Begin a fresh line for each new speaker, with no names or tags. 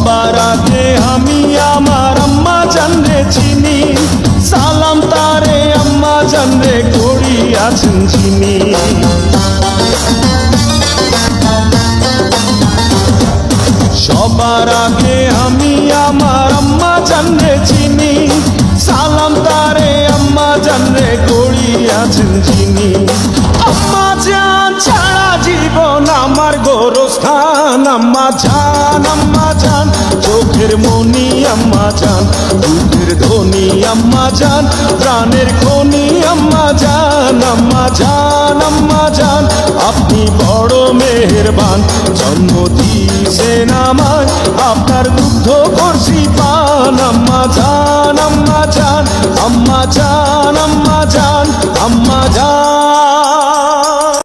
সবার আগে আমি আমার আম্মা জানরে চিনি, সালাম তারে আম্মা জানরে করিয়াছেন চিনি। সবার আগে আমি আমার আম্মা জানরে চিনি, সালাম তারে আম্মা জানরে করিয়াছেন চিনি। আম্মা জান ছাড়া জীবন আমার গোরস্থান, আম্মা জান চোখের মনি আম্মা জান, দুধের ধনী আম্মা জান, প্রাণের খনি আম্মা জান। আম্মা জান আপনি বড় মেহেরবান, জন্ম দিয়েছেন আমায় আপনার দুগ্ধ করছি পান। আম্মা জান আম্মা জান আম্মা জান আম্মা জান আম্মা জান।